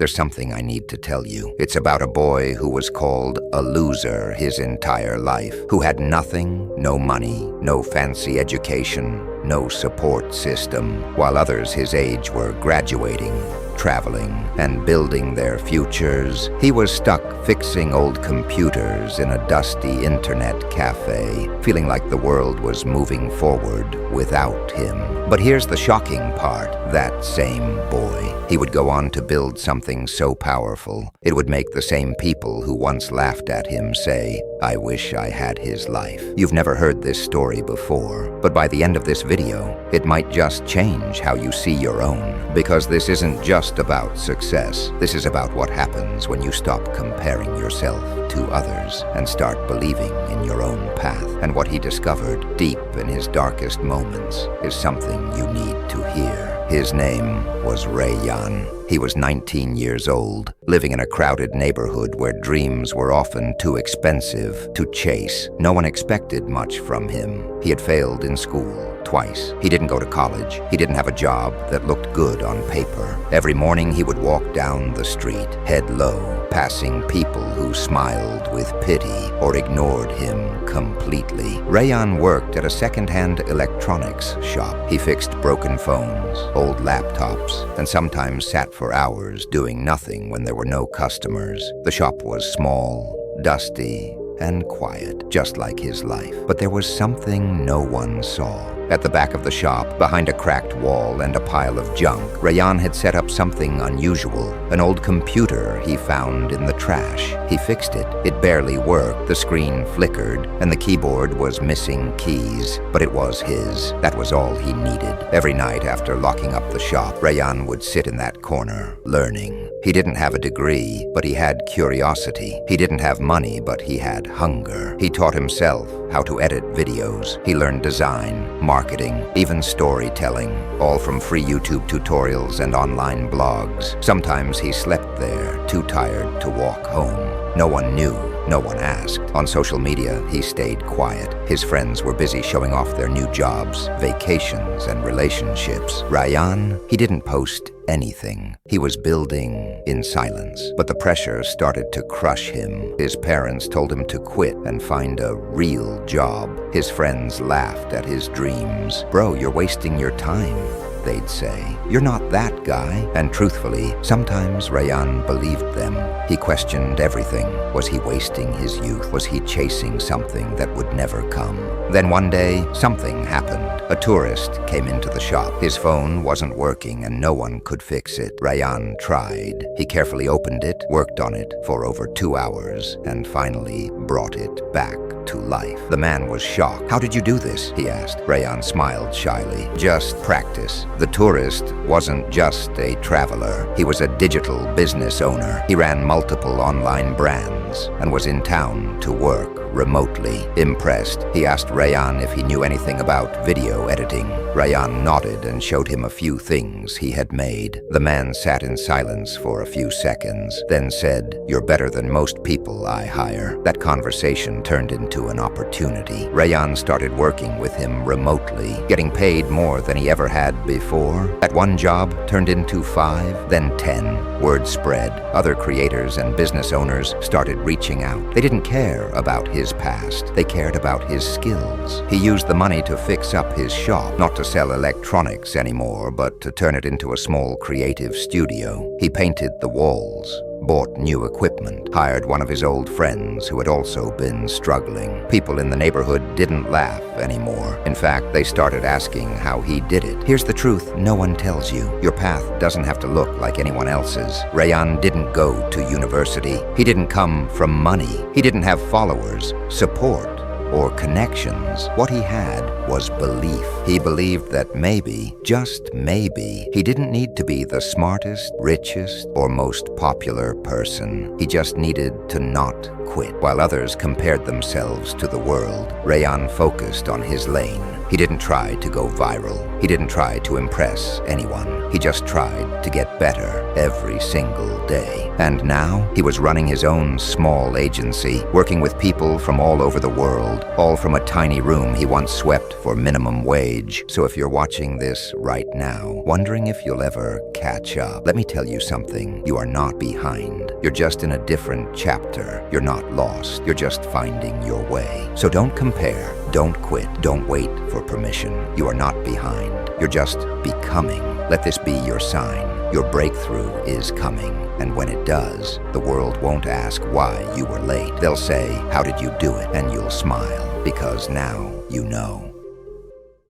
there's something I need to tell you. It's about a boy who was called a loser his entire life, who had nothing, no money, no fancy education, no support system, while others his age were graduating, traveling, and building their futures. He was stuck fixing old computers in a dusty internet cafe, feeling like the world was moving forward without him. But here's the shocking part. That same boy, he would go on to build something so powerful, it would make the same people who once laughed at him say, "I wish I had his life." You've never heard this story before, but by the end of this video, it might just change how you see your own. Because this isn't just about success. This is about what happens when you stop comparing yourself to others and start believing in your own path. And what he discovered deep in his darkest moments is something you need to hear. His name was Rayan. He was 19 years old, living in a crowded neighborhood where dreams were often too expensive to chase. No one expected much from him. He had failed in school twice. He didn't go to college. He didn't have a job that looked good on paper. Every morning he would walk down the street, head low, passing people who smiled with pity or ignored him completely. Rayan worked at a second-hand electronics shop. He fixed broken phones, old laptops, and sometimes sat for hours doing nothing when there were no customers. The shop was small, dusty, and quiet, just like his life. But there was something no one saw. At the back of the shop, behind a cracked wall and a pile of junk, Rayan had set up something unusual, an old computer he found in the trash. He fixed it. It barely worked, the screen flickered, and the keyboard was missing keys, but it was his. That was all he needed. Every night after locking up the shop, Rayan would sit in that corner, learning. He didn't have a degree, but he had curiosity. He didn't have money, but he had hunger. He taught himself how to edit videos. He learned design, marketing, even storytelling, all from free YouTube tutorials and online blogs. Sometimes he slept there, too tired to walk home. No one knew. No one asked. On social media, he stayed quiet. His friends were busy showing off their new jobs, vacations, and relationships. Rayan, he didn't post anything. He was building in silence. But the pressure started to crush him. His parents told him to quit and find a real job. His friends laughed at his dreams. "Bro, you're wasting your time," they'd say. "You're not that guy." And truthfully, sometimes Rayan believed them. He questioned everything. Was he wasting his youth? Was he chasing something that would never come? Then one day, something happened. A tourist came into the shop. His phone wasn't working and no one could fix it. Rayan tried. He carefully opened it, worked on it for over 2 hours, and finally brought it back to life. The man was shocked. "How did you do this?" he asked. Rayan smiled shyly. "Just practice." The tourist wasn't just a traveler. He was a digital business owner. He ran multiple online brands and was in town to work remotely. Impressed, he asked Rayan if he knew anything about video editing. Rayan nodded and showed him a few things he had made. The man sat in silence for a few seconds, then said, "You're better than most people I hire." That conversation turned into an opportunity. Rayan started working with him remotely, getting paid more than he ever had before. That one job turned into 5, then 10. Word spread. Other creators and business owners started reaching out. They didn't care about his past. They cared about his skills. He used the money to fix up his shop, not to sell electronics anymore, but to turn it into a small creative studio. He painted the walls, bought new equipment, hired one of his old friends who had also been struggling. People in the neighborhood didn't laugh anymore. In fact, they started asking how he did it. Here's the truth no one tells you. Your path doesn't have to look like anyone else's. Rayan didn't go to university. He didn't come from money. He didn't have followers, support, or connections. What he had was belief. He believed that maybe, just maybe, he didn't need to be the smartest, richest, or most popular person. He just needed to not quit. While others compared themselves to the world, Rayan focused on his lane. He didn't try to go viral. He didn't try to impress anyone. He just tried to get better every single day. And now, he was running his own small agency, working with people from all over the world, all from a tiny room he once swept for minimum wage. So if you're watching this right now, wondering if you'll ever catch up, let me tell you something. You are not behind. You're just in a different chapter. You're not lost. You're just finding your way. So don't compare. Don't quit. Don't wait for permission. You are not behind. You're just becoming. Let this be your sign. Your breakthrough is coming. And when it does, the world won't ask why you were late. They'll say, "How did you do it?" And you'll smile, because now you know.